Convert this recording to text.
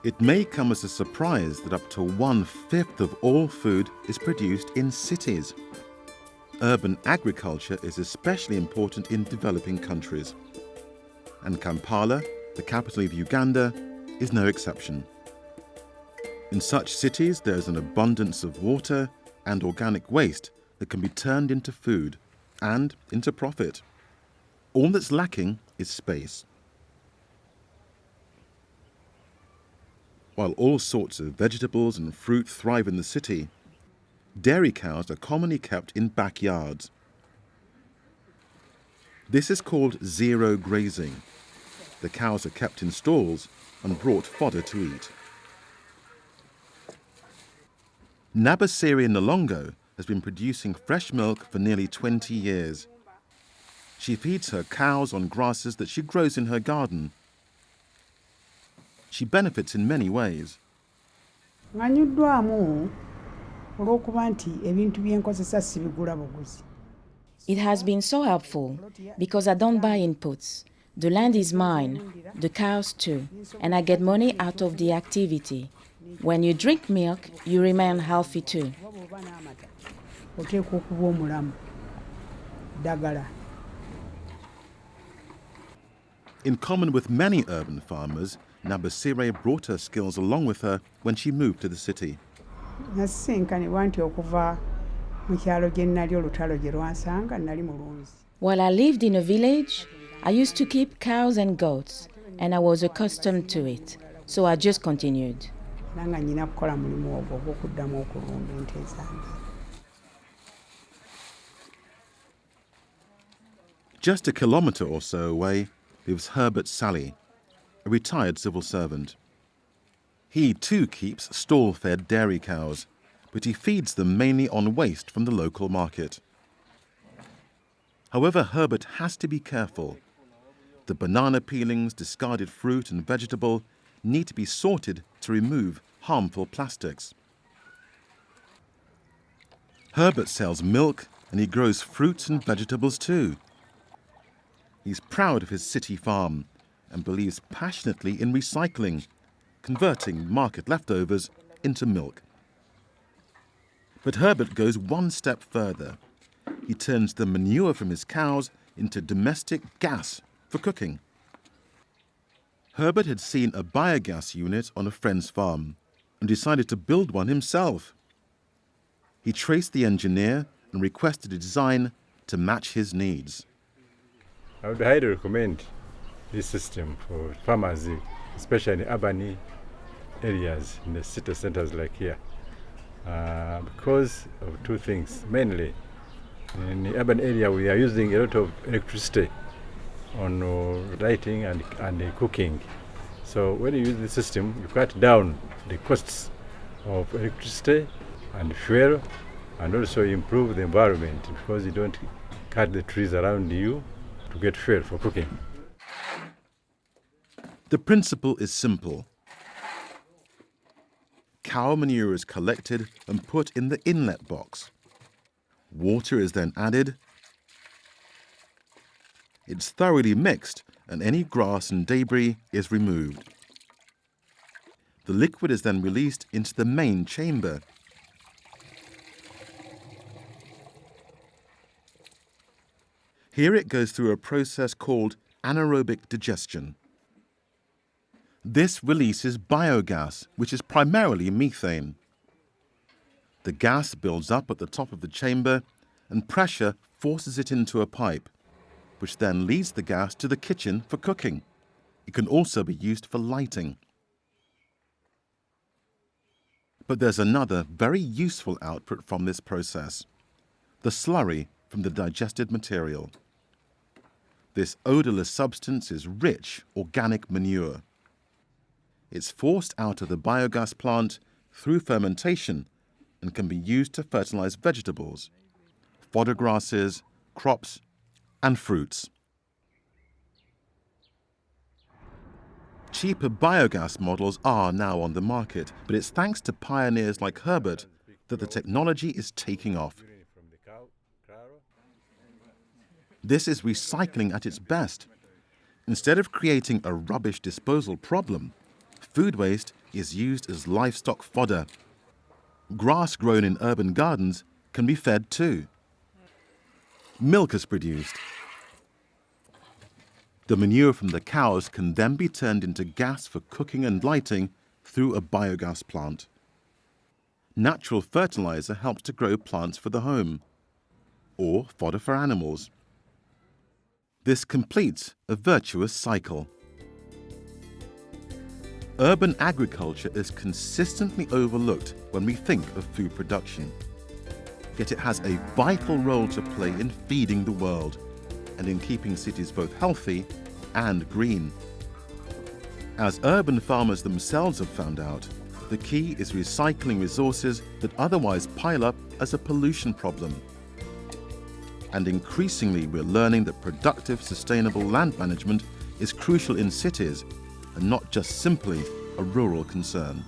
It may come as a surprise that up to 1/5 of all food is produced in cities. Urban agriculture is especially important in developing countries. And Kampala, the capital of Uganda, is no exception. In such cities, there is an abundance of water and organic waste that can be turned into food and into profit. All that's lacking is space. While all sorts of vegetables and fruit thrive in the city, dairy cows are commonly kept in backyards. This is called zero-grazing. The cows are kept in stalls and brought fodder to eat. Nabasiri Nalongo has been producing fresh milk for nearly 20 years. She feeds her cows on grasses that she grows in her garden. She benefits in many ways. It has been so helpful because I don't buy inputs. The land is mine, the cows too, and I get money out of the activity. When you drink milk, you remain healthy too. In common with many urban farmers, Nabasire brought her skills along with her when she moved to the city. While I lived in a village, I used to keep cows and goats, and I was accustomed to it, so I just continued. Just a kilometre or so away lives Herbert Sally, a retired civil servant. He too keeps stall-fed dairy cows, but he feeds them mainly on waste from the local market. However, Herbert has to be careful. The banana peelings, discarded fruit and vegetable need to be sorted to remove harmful plastics. Herbert sells milk and he grows fruits and vegetables too. He's proud of his city farm and believes passionately in recycling, converting market leftovers into milk. But Herbert goes one step further. He turns the manure from his cows into domestic gas for cooking. Herbert had seen a biogas unit on a friend's farm and decided to build one himself. He traced the engineer and requested a design to match his needs. I would highly recommend this system for farmers, especially in urban areas, in the city centers like here, because of two things. Mainly, in the urban area, we are using a lot of electricity on lighting and cooking. So when you use the system, you cut down the costs of electricity and fuel, and also improve the environment because you don't cut the trees around you to get fuel for cooking. The principle is simple. Cow manure is collected and put in the inlet box. Water is then added. It's thoroughly mixed and any grass and debris is removed. The liquid is then released into the main chamber. Here it goes through a process called anaerobic digestion. This releases biogas, which is primarily methane. The gas builds up at the top of the chamber and pressure forces it into a pipe, which then leads the gas to the kitchen for cooking. It can also be used for lighting. But there's another very useful output from this process: the slurry from the digested material. This odorless substance is rich organic manure. It's forced out of the biogas plant through fermentation and can be used to fertilize vegetables, fodder grasses, crops, and fruits. Cheaper biogas models are now on the market, but it's thanks to pioneers like Herbert that the technology is taking off. This is recycling at its best. Instead of creating a rubbish disposal problem, food waste is used as livestock fodder. Grass grown in urban gardens can be fed too. Milk is produced. The manure from the cows can then be turned into gas for cooking and lighting through a biogas plant. Natural fertilizer helps to grow plants for the home, or fodder for animals. This completes a virtuous cycle. Urban agriculture is consistently overlooked when we think of food production. Yet it has a vital role to play in feeding the world and in keeping cities both healthy and green. As urban farmers themselves have found out, the key is recycling resources that otherwise pile up as a pollution problem. And increasingly we're learning that productive, sustainable land management is crucial in cities and not just simply a rural concern.